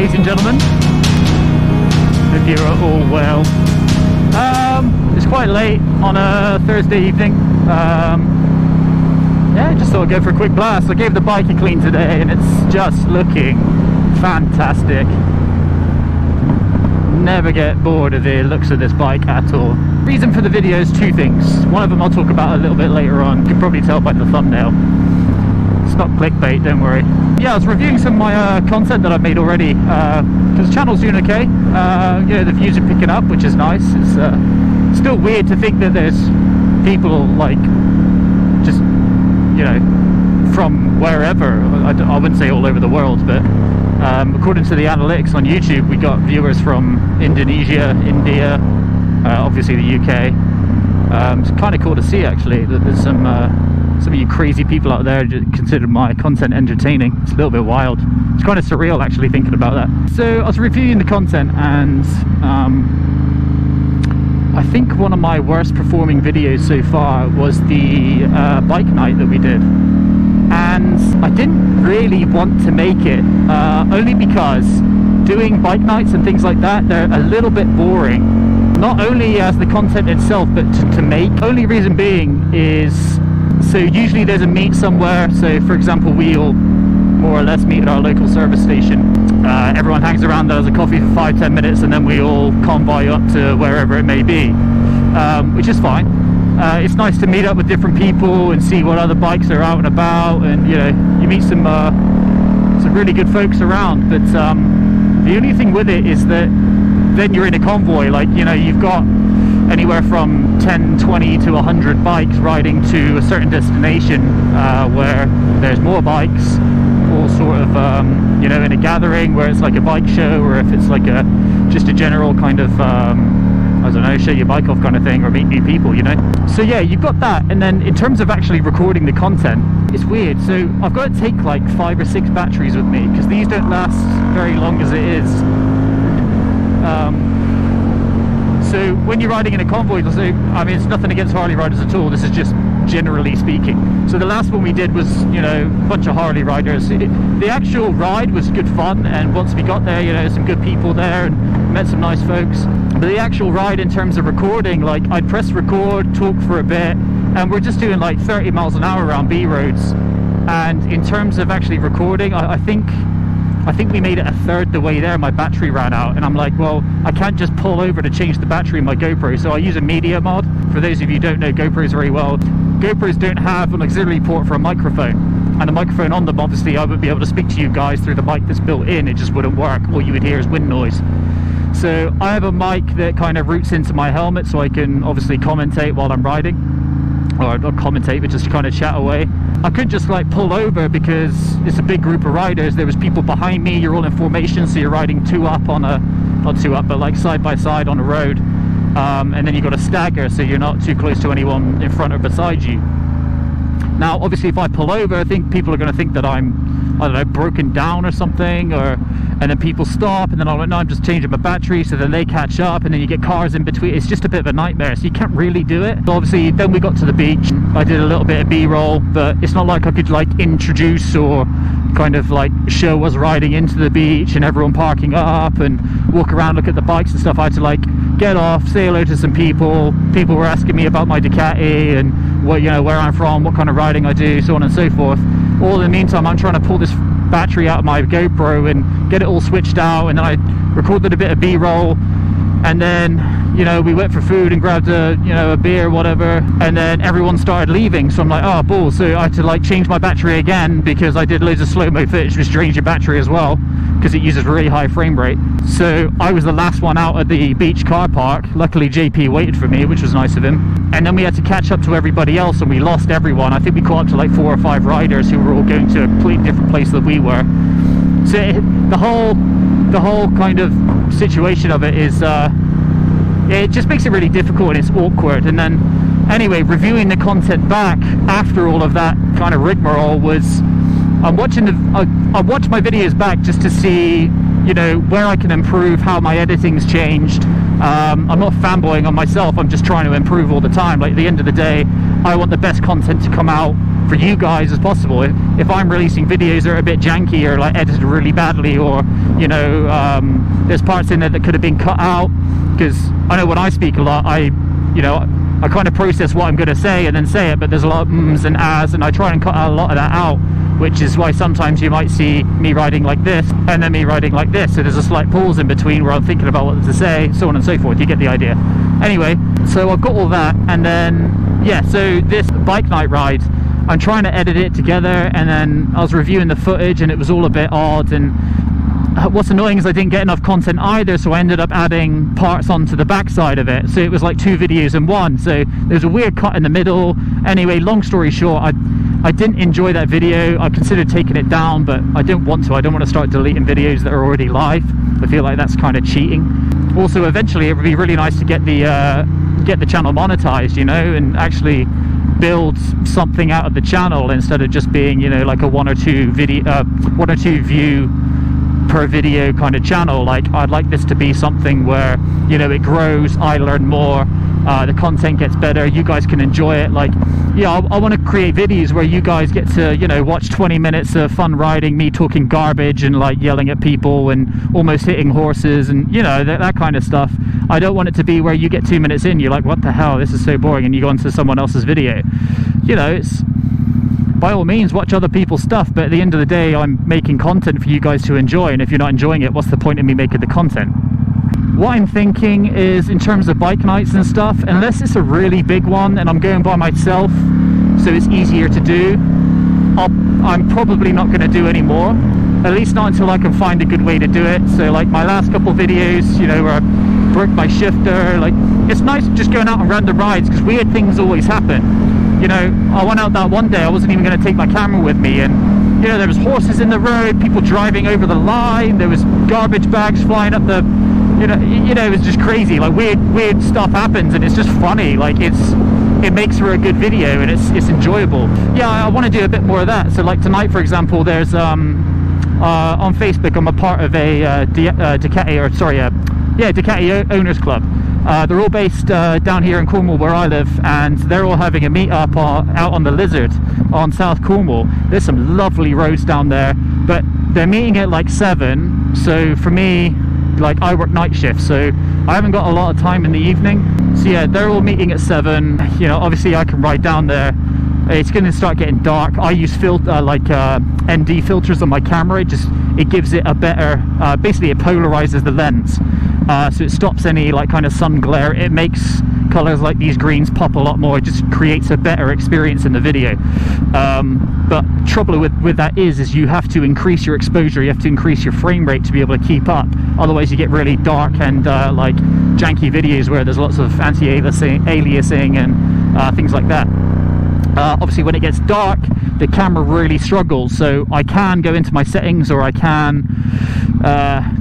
ladies and gentlemen. Hope you're all well. It's quite late on a Thursday evening. Yeah, just thought I'd go for a quick blast. I gave the bike a clean today and it's just looking fantastic. Never get bored of the looks of this bike at all. Reason for the video is two things. One of them I'll talk about a little bit later on. You can probably tell by the thumbnail. It's not clickbait, don't worry. Yeah, I was reviewing some of my content that I've made already, because the channel's doing okay. Yeah, the views are picking up, which is nice. It's still weird to think that there's people like just, you know, from wherever. I wouldn't say all over the world, but according to the analytics on YouTube, we got viewers from Indonesia, India, obviously the UK. It's kind of cool to see actually that there's some of you crazy people out there consider my content entertaining. It's a little bit wild. It's kind of surreal actually thinking about that. So I was reviewing the content and I think one of my worst performing videos so far was the bike night that we did. And I didn't really want to make it, only because doing bike nights and things like that, they're a little bit boring. Not only as the content itself, but to make. Only reason being is, so usually there's a meet somewhere. So for example, we'll more or less meet at our local service station. Everyone hangs around, there has a coffee for 5-10 minutes, and then we all convoy up to wherever it may be, which is fine. It's nice to meet up with different people and see what other bikes are out and about, and you know, you meet some really good folks around. But the only thing with it is that then you're in a convoy, like, you know, you've got anywhere from 10, 20 to 100 bikes riding to a certain destination where there's more bikes, all sort of you know, in a gathering where it's like a bike show, or if it's like just a general kind of I don't know, show your bike off kind of thing, or meet new people, you know. So yeah, you've got that. And then in terms of actually recording the content, it's weird. So I've got to take like 5 or 6 batteries with me because these don't last very long as it is. So when you're riding in a convoy, so, I mean, it's nothing against Harley riders at all, this is just generally speaking. So the last one we did was, you know, a bunch of Harley riders. The actual ride was good fun, and once we got there, you know, some good people there and met some nice folks. But the actual ride in terms of recording, like, I'd press record, talk for a bit, and we're just doing like 30 miles an hour around B roads. And in terms of actually recording, I think we made it a third the way there. My battery ran out, and I'm like, well, I can't just pull over to change the battery in my GoPro, so I use a media mod. For those of you who don't know GoPros very well, GoPros don't have an auxiliary port for a microphone, and the microphone on them, obviously I would be able to speak to you guys through the mic that's built in. It just wouldn't work. All you would hear is wind noise. So I have a mic that kind of routes into my helmet, so I can obviously commentate while I'm riding, or not commentate, but just kind of chat away. I could just like pull over because it's a big group of riders. There was people behind me. You're all in formation, so you're riding two up on a, not two up, but like side by side on a road. And then you've got to stagger, so you're not too close to anyone in front or beside you. Now, obviously, if I pull over, I think people are going to think that I'm, I don't know, broken down or something, and then people stop, and then I'm like, no, I'm just changing my battery, so then they catch up, and then you get cars in between. It's just a bit of a nightmare, so you can't really do it. So obviously, then we got to the beach. I did a little bit of B-roll, but it's not like I could like introduce or kind of like show us riding into the beach and everyone parking up and walk around, look at the bikes and stuff. I had to like get off, say hello to some people. People were asking me about my Ducati and what, you know, where I'm from, what kind of riding I do, so on and so forth. All in the meantime, I'm trying to pull this battery out of my GoPro and get it all switched out, and then I recorded a bit of B-roll, and then, you know, we went for food and grabbed a, you know, a beer, whatever, and then everyone started leaving, so I'm like, oh balls. So I had to like change my battery again because I did loads of slow-mo footage which drains your battery as well because it uses really high frame rate. So I was the last one out at the beach car park. Luckily JP waited for me, which was nice of him, and then we had to catch up to everybody else, and we lost everyone. I think we caught up to like 4 or 5 riders who were all going to a completely different place than we were. So the whole kind of situation of it is it just makes it really difficult, and it's awkward. And then anyway, reviewing the content back after all of that kind of rigmarole was, I watched my videos back just to see, you know, where I can improve, how my editing's changed. I'm not fanboying on myself, I'm just trying to improve all the time. Like, at the end of the day, I want the best content to come out for you guys as possible. If I'm releasing videos that are a bit janky or like edited really badly, or you know, there's parts in there that could have been cut out, because I know when I speak a lot, I kind of process what I'm going to say and then say it, but there's a lot of ums and ahs, and I try and cut a lot of that out, which is why sometimes you might see me riding like this and then me riding like this, so there's a slight pause in between where I'm thinking about what to say, so on and so forth. You get the idea. Anyway, so I've got all that, and then yeah, so this bike night ride, I'm trying to edit it together, and then I was reviewing the footage and it was all a bit odd, and what's annoying is I didn't get enough content either, so I ended up adding parts onto the backside of it, so it was like 2 videos in one, so there's a weird cut in the middle. Anyway, long story short, I didn't enjoy that video. I considered taking it down, but I don't want to. I don't want to start deleting videos that are already live. I feel like that's kind of cheating. Also, eventually it would be really nice to get the channel monetized, you know, and actually build something out of the channel instead of just being, you know, like a 1 or 2 view per video kind of channel. Like, I'd like this to be something where, you know, it grows, I learn more, the content gets better, you guys can enjoy it. Like, yeah, I want to create videos where you guys get to, you know, watch 20 minutes of fun riding, me talking garbage and like yelling at people and almost hitting horses and, you know, that kind of stuff. I don't want it to be where you get 2 minutes in, you're like, what the hell, this is so boring, and you go onto someone else's video. You know, it's, by all means, watch other people's stuff, but at the end of the day, I'm making content for you guys to enjoy, and if you're not enjoying it, what's the point in me making the content? What I'm thinking is, in terms of bike nights and stuff, unless it's a really big one and I'm going by myself, so it's easier to do, I'm probably not going to do any more, at least not until I can find a good way to do it. So like my last couple videos, you know, where I broke my shifter, like, it's nice just going out on random rides, because weird things always happen. You know, I went out that one day, I wasn't even going to take my camera with me, and you know, there was horses in the road, people driving over the line, there was garbage bags flying up the, you know, it was just crazy. Like weird stuff happens, and it's just funny. Like it makes for a good video, and it's enjoyable. Yeah, I want to do a bit more of that. So like tonight, for example, there's on Facebook, I'm a part of a Ducati Owners Club. They're all based down here in Cornwall where I live, and they're all having a meet up out on the Lizard on South Cornwall. There's some lovely roads down there, but they're meeting at like 7, so for me, like, I work night shift, so I haven't got a lot of time in the evening. So yeah, they're all meeting at 7. You know, obviously I can ride down there. It's going to start getting dark. I use ND filters on my camera. It gives it a better, basically it polarizes the lens, so it stops any like kind of sun glare. It makes colors like these greens pop a lot more. It just creates a better experience in the video. But trouble with that is you have to increase your exposure, you have to increase your frame rate to be able to keep up, otherwise you get really dark and like janky videos where there's lots of anti-aliasing and things like that. Obviously when it gets dark, the camera really struggles, so I can go into my settings, or I can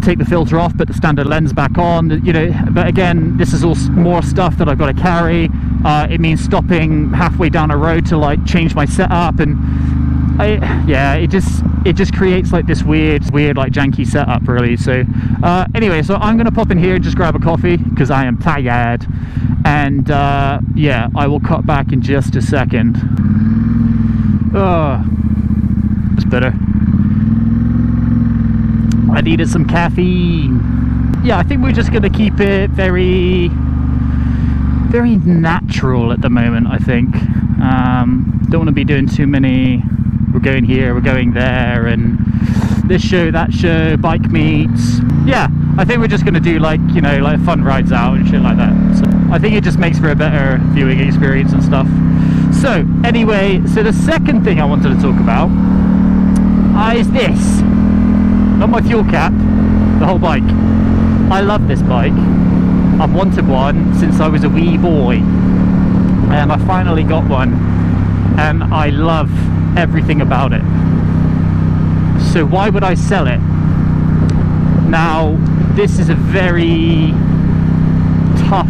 take the filter off, put the standard lens back on, you know. But again, this is all more stuff that I've got to carry. It means stopping halfway down a road to like change my setup, and it just creates like this weird like janky setup really. So anyway, so I'm gonna pop in here and just grab a coffee because I am tired, and yeah, I will cut back in just a second. Oh, it's better. I needed some caffeine. Yeah, I think we're just gonna keep it very natural at the moment, I think. Don't want to be doing too many, we're going here, we're going there, and this show, that show, bike meets. Yeah, I think we're just going to do like, you know, like fun rides out and shit like that. So I think it just makes for a better viewing experience and stuff. So anyway, so the second thing I wanted to talk about is this. Not my fuel cap, the whole bike. I love this bike. I've wanted one since I was a wee boy, and I finally got one, and I love everything about it. So why would I sell it? Now, this is a very tough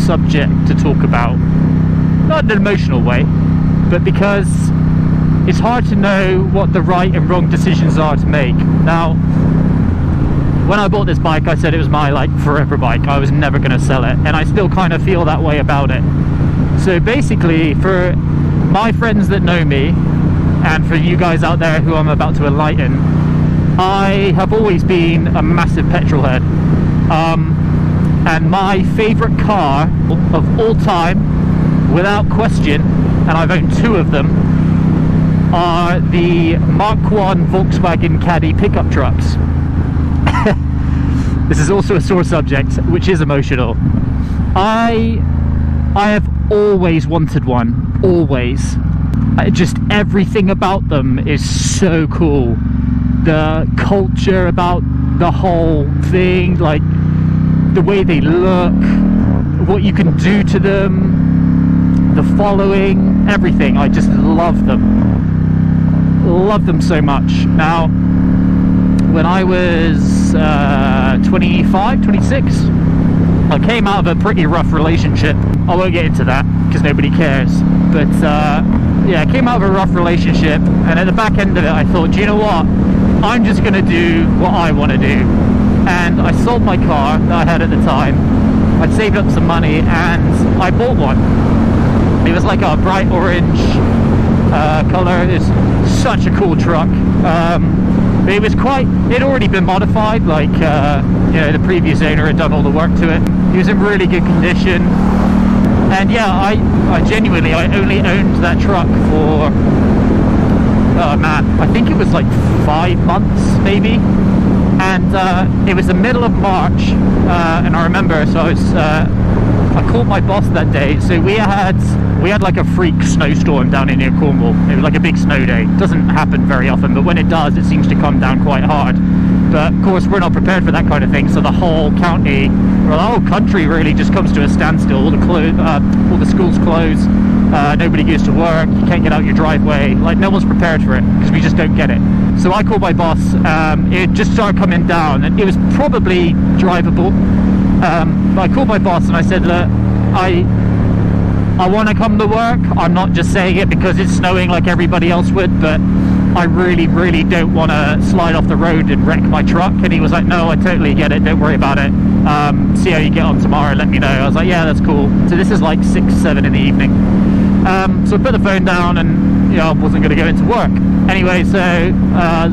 subject to talk about, not in an emotional way, but because it's hard to know what the right and wrong decisions are to make. Now, when I bought this bike, I said it was my like forever bike. I was never going to sell it, and I still kind of feel that way about it. So basically, for my friends that know me, and for you guys out there who I'm about to enlighten, I have always been a massive petrol head. And my favourite car of all time, without question, and I've owned 2 of them, are the Mark I Volkswagen Caddy pickup trucks. This is also a sore subject, which is emotional. I have always wanted one, always. Just everything about them is so cool. The culture about the whole thing, like the way they look, what you can do to them, the following, everything. I just love them so much. Now, when I was 25, 26, I came out of a pretty rough relationship. I won't get into that because nobody cares, but yeah, I came out of a rough relationship, and at the back end of it I thought, do you know what, I'm just going to do what I want to do. And I sold my car that I had at the time. I'd saved up some money and I bought one. It was like a bright orange colour. It's such a cool truck. But it was it'd already been modified, like you know, the previous owner had done all the work to it. It was in really good condition. And yeah, I genuinely, I only owned that truck for, oh man, I think it was like 5 months maybe. And it was the middle of March, and I remember, so I called my boss that day. So we had like a freak snowstorm down in near Cornwall. It was like a big snow day. It doesn't happen very often, but when it does, it seems to come down quite hard. But of course, we're not prepared for that kind of thing. So the whole county, or the whole country, really just comes to a standstill. All the schools close. Nobody goes to work. You can't get out your driveway. Like, no one's prepared for it because we just don't get it. So I called my boss. It just started coming down, and it was probably drivable. But I called my boss and I said, look, I want to come to work. I'm not just saying it because it's snowing like everybody else would, but I really, really don't want to slide off the road and wreck my truck. And he was like, no, I totally get it. Don't worry about it. See how you get on tomorrow. Let me know. I was like, yeah, that's cool. So this is like 6, 7 in the evening. So I put the phone down and, you know, I wasn't going to go into work. Anyway, so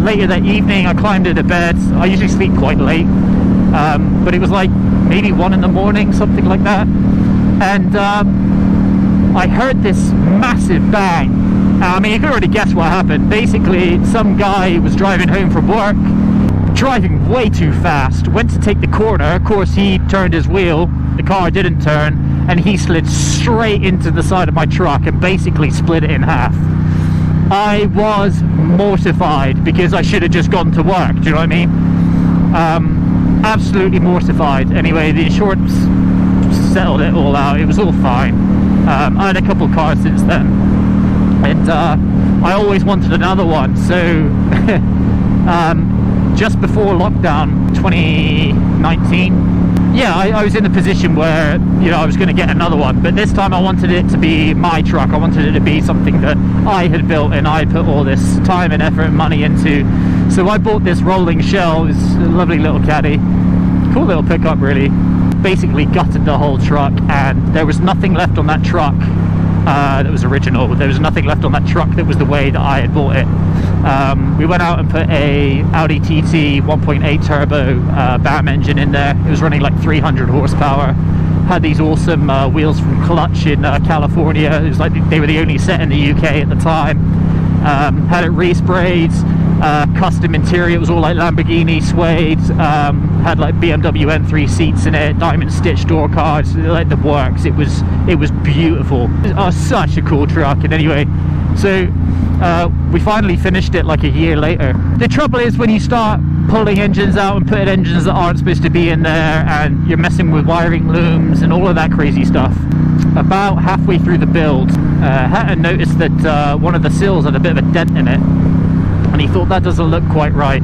later that evening, I climbed into bed. I usually sleep quite late. But it was like maybe 1 in the morning, something like that. And I heard this massive bang. I mean, you can already guess what happened. Basically, some guy was driving home from work, driving way too fast, went to take the corner. Of course, he turned his wheel, the car didn't turn, and he slid straight into the side of my truck and basically split it in half. I was mortified because I should have just gone to work, do you know what I mean? Absolutely mortified. Anyway, the insurance settled it all out. It was all fine. I had a couple cars since then. And I always wanted another one, so just before lockdown 2019, yeah, I was in a position where, you know, I was going to get another one, but this time I wanted it to be my truck. I wanted it to be something that I had built and I put all this time and effort and money into. So I bought this rolling shell. It's a lovely little caddy, cool little pickup really. Basically gutted the whole truck, and there was nothing left on that truck that was original. There was nothing left on that truck that was the way that I had bought it. We went out and put a Audi TT 1.8 turbo BAM engine in there. It was running like 300 horsepower. Had these awesome wheels from Clutch in California. It was like they were the only set in the UK at the time. Had it resprayed, custom interior. It was all like Lamborghini suede. Had like BMW M3 seats in it, diamond stitched door cards, like the works. It was beautiful. Oh, such a cool truck. And anyway, so we finally finished it like a year later. The trouble is when you start pulling engines out and putting engines that aren't supposed to be in there, and you're messing with wiring looms and all of that crazy stuff. About halfway through the build, Hatton noticed that one of the sills had a bit of a dent in it, and he thought that doesn't look quite right.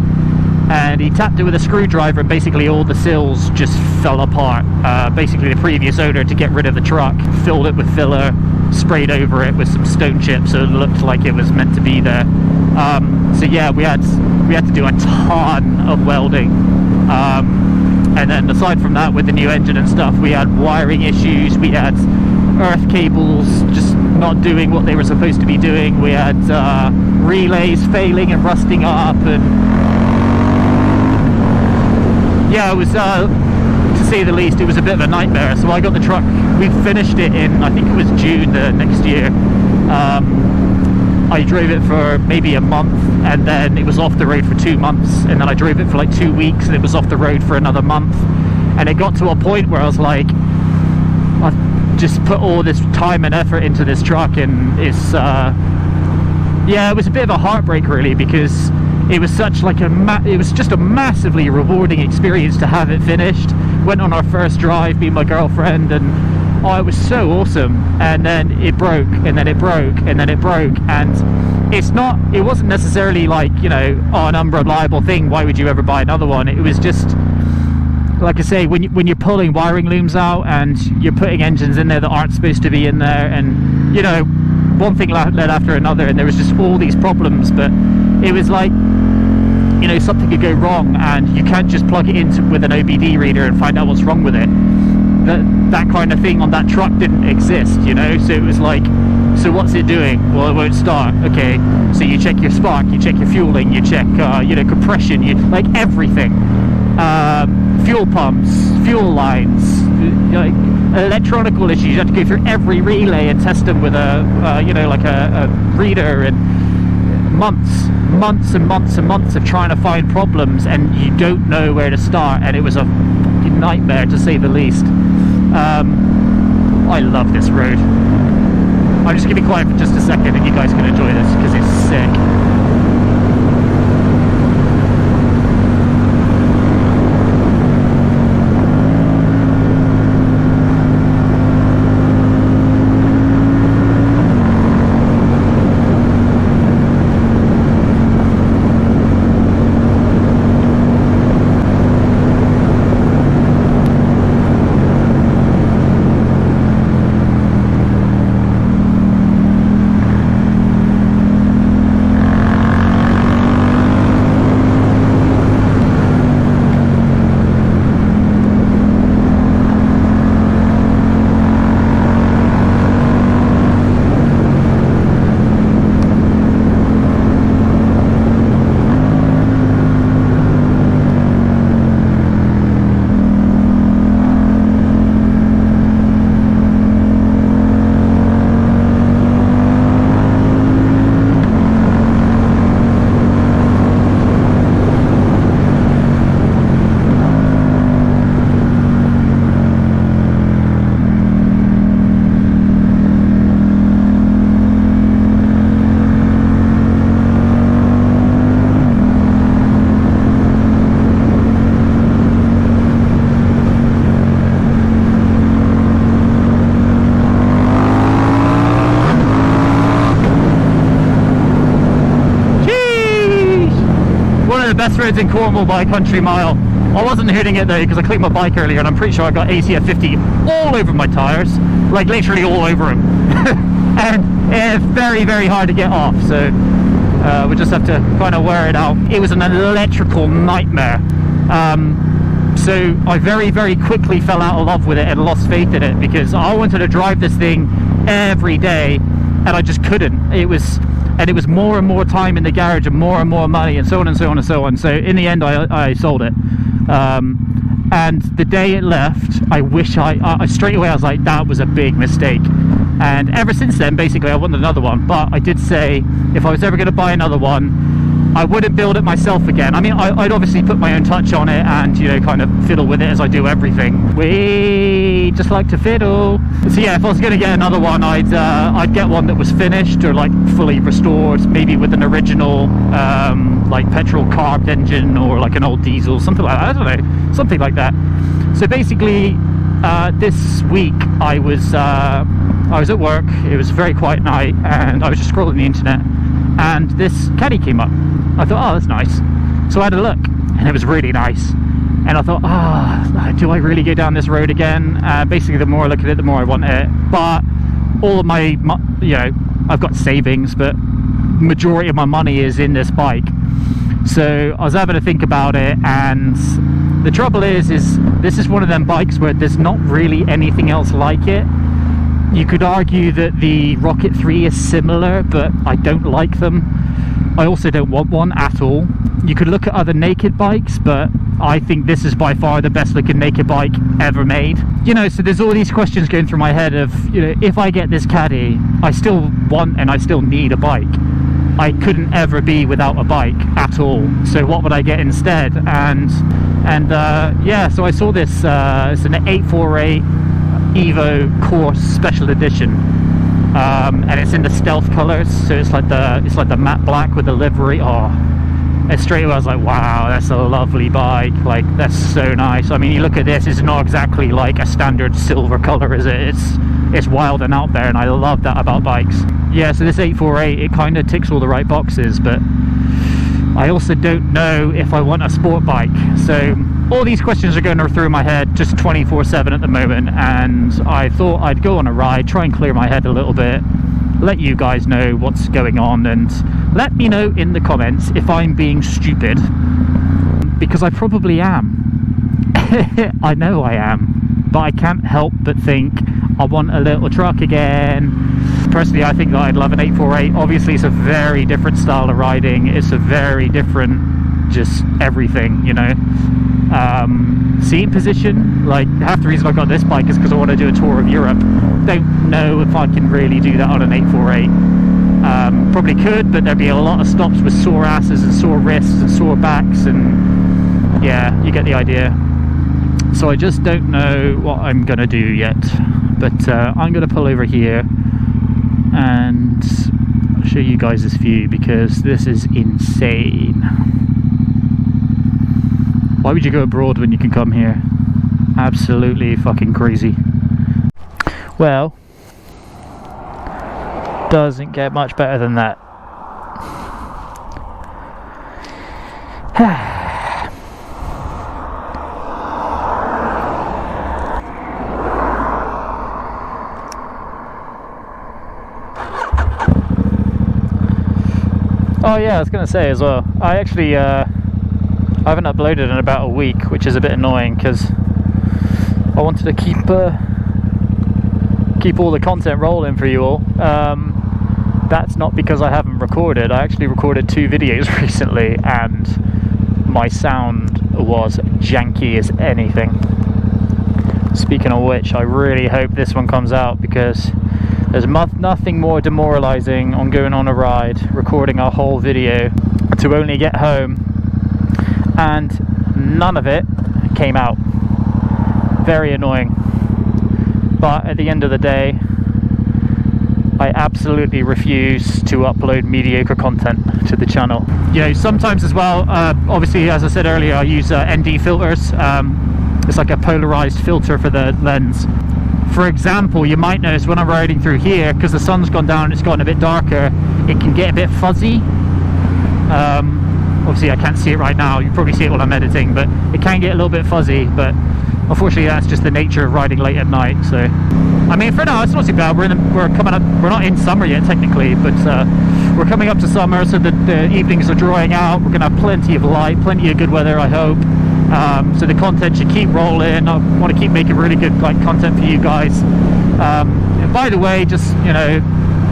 And he tapped it with a screwdriver, and basically all the sills just fell apart. Basically the previous owner, to get rid of the truck, filled it with filler, sprayed over it with some stone chips so it looked like it was meant to be there. So yeah, we had to do a ton of welding. And then aside from that, with the new engine and stuff, we had wiring issues, we had earth cables just not doing what they were supposed to be doing. We had relays failing and rusting up, and yeah, it was to say the least, it was a bit of a nightmare. So I got the truck, we finished it in, I think it was June the next year. I drove it for maybe a month, and then it was off the road for 2 months, and then I drove it for like 2 weeks, and it was off the road for another month. And it got to a point where I was like, I've just put all this time and effort into this truck, and it's yeah, it was a bit of a heartbreak really, because it was such like it was just a massively rewarding experience to have it finished. Went on our first drive, me and my girlfriend, and oh, it was so awesome. And then it broke, and then it broke, and then it broke. And it wasn't necessarily like, you know, oh, an unreliable thing, why would you ever buy another one? It was just, like I say, when you're pulling wiring looms out and you're putting engines in there that aren't supposed to be in there, and, you know, one thing led after another, and there was just all these problems. But it was like, you know, something could go wrong, and you can't just plug it in with an OBD reader and find out what's wrong with it. That kind of thing on that truck didn't exist, you know. So it was like, so what's it doing? Well, it won't start. Okay, so you check your spark, you check your fueling, you check you know, compression, you like everything, fuel pumps, fuel lines, like electronical issues. You have to go through every relay and test them with a you know, like a reader, and months and months of trying to find problems, and you don't know where to start. And it was a fucking nightmare, to say the least. I love this road. I'm just gonna be quiet for just a second, and you guys can enjoy this because it's sick. Best roads in Cornwall by a country mile. I wasn't hitting it though, because I cleaned my bike earlier, and I'm pretty sure I got ACF 50 all over my tyres, like literally all over them. And it's very, very hard to get off, so we just have to kind of wear it out. It was an electrical nightmare. So I very, very quickly fell out of love with it and lost faith in it, because I wanted to drive this thing every day, and I just couldn't. It was more and more time in the garage, and more money, and so on and so on and so on. So in the end, I sold it. And the day it left, I wish I straight away I was like, that was a big mistake. And ever since then, basically, I wanted another one. But I did say, if I was ever going to buy another one, I wouldn't build it myself again. I mean, I'd obviously put my own touch on it, and, you know, kind of fiddle with it as I do everything. We just like to fiddle. So yeah, if I was going to get another one, I'd get one that was finished, or like fully restored, maybe with an original like petrol carb engine, or like an old diesel, something like that. I don't know, something like that. So basically, this week I was at work. It was a very quiet night, and I was just scrolling the internet, and this caddy came up. I thought, oh, that's nice. So I had a look, and it was really nice. And I thought, do I really go down this road again? Basically, the more I look at it, the more I want it. But all of my, you know, I've got savings, but majority of my money is in this bike. So I was having to think about it, and the trouble is this is one of them bikes where there's not really anything else like it. You could argue that the Rocket 3 is similar, but I don't like them. I also don't want one at all. You could look at other naked bikes, but I think this is by far the best looking naked bike ever made. You know, so there's all these questions going through my head of, you know, if I get this Caddy, I still want and I still need a bike. I couldn't ever be without a bike at all. So what would I get instead? And yeah, so I saw this. It's an 848 Evo Course Special Edition, and it's in the stealth colors. So it's like the matte black with the livery. Oh, and straight away I was like, wow, that's a lovely bike. Like, that's so nice. I mean, you look at this, it's not exactly like a standard silver color, is it? It's wild and out there, and I love that about bikes. Yeah, so this 848, it kind of ticks all the right boxes, but I also don't know if I want a sport bike. So all these questions are going through my head just 24/7 at the moment, and I thought I'd go on a ride, try and clear my head a little bit, let you guys know what's going on, and let me know in the comments if I'm being stupid, because I probably am. I know I am, but I can't help but think I want a little truck again. Personally, I think that I'd love an 848. Obviously, it's a very different style of riding. It's a very different, just everything, you know. Seat position, like half the reason I got this bike is because I want to do a tour of Europe. Don't know if I can really do that on an 848. Probably could, but there'd be a lot of stops with sore asses and sore wrists and sore backs, and yeah, you get the idea. So I just don't know what I'm gonna do yet, but I'm gonna pull over here and show you guys this view, because this is insane. Why would you go abroad when you can come here? Absolutely fucking crazy. Well, doesn't get much better than that. Oh yeah, I was going to say as well, I actually I haven't uploaded in about a week, which is a bit annoying because I wanted to keep all the content rolling for you all. That's not because I haven't recorded. I actually recorded 2 videos recently and my sound was janky as anything. Speaking of which, I really hope this one comes out, because there's nothing more demoralizing on going on a ride, recording a whole video to only get home and none of it came out. Very annoying. But at the end of the day, I absolutely refuse to upload mediocre content to the channel. You know, sometimes as well, obviously as I said earlier, I use ND filters. It's like a polarized filter for the lens. For example, you might notice when I'm riding through here, because the sun's gone down and it's gotten a bit darker, it can get a bit fuzzy. Obviously I can't see it right now, you probably see it while I'm editing, but it can get a little bit fuzzy, but unfortunately that's just the nature of riding late at night. So I mean, for now it's not too bad. We're not in summer yet technically, but we're coming up to summer, so the evenings are drawing out. We're gonna have plenty of light, plenty of good weather, I hope. So the content should keep rolling. I want to keep making really good content for you guys. And by the way, just, you know,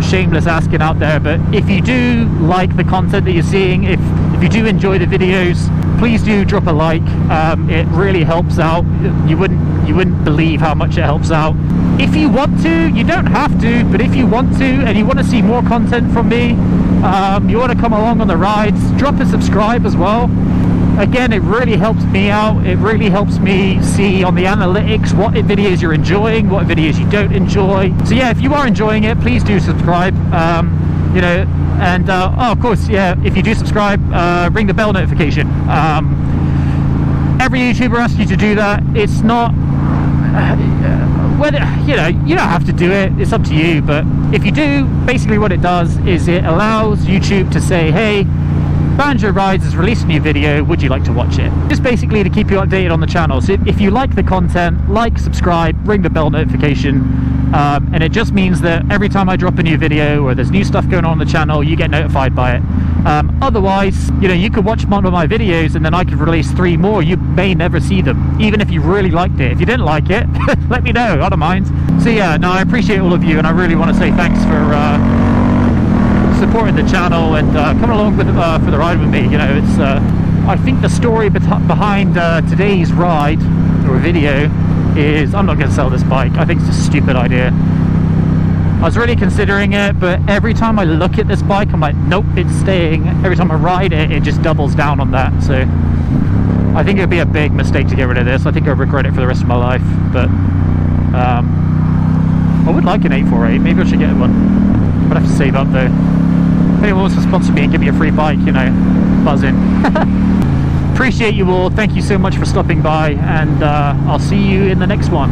shameless asking out there, but if you do like the content that you're seeing, if you do enjoy the videos, please do drop a like. It really helps out. You wouldn't believe how much it helps out. If you want to, you don't have to, but if you want to and you want to see more content from me, you want to come along on the rides, drop a subscribe as well. Again, it really helps me out. It really helps me see on the analytics what videos you're enjoying, what videos you don't enjoy. So yeah, if you are enjoying it, please do subscribe. You know, and oh, of course, yeah, if you do subscribe, ring the bell notification. Every YouTuber asks you to do that. It's not whether, you know, you don't have to do it, it's up to you, but if you do, basically what it does is it allows YouTube to say, hey, Banjo Rides has released a new video, would you like to watch it? Just basically to keep you updated on the channel. So if you like the content, like, subscribe, ring the bell notification, And it just means that every time I drop a new video or there's new stuff going on the channel, you get notified by it. Otherwise, you know, you could watch one of my videos and then I could release 3 more. You may never see them, even if you really liked it. If you didn't like it, let me know, I don't mind. So yeah, no, I appreciate all of you, and I really want to say thanks for supporting the channel and coming along with for the ride with me. You know, it's I think the story behind today's ride or video is I'm not going to sell this bike. I think it's a stupid idea. I was really considering it, but every time I look at this bike, I'm like, nope, it's staying. Every time I ride it, it just doubles down on that. So I think it would be a big mistake to get rid of this. I think I'll regret it for the rest of my life. But I would like an 848. Maybe I should get one. I'd have to save up though. If anyone wants to sponsor me and give me a free bike, you know, buzz in. Appreciate you all. Thank you so much for stopping by, and I'll see you in the next one.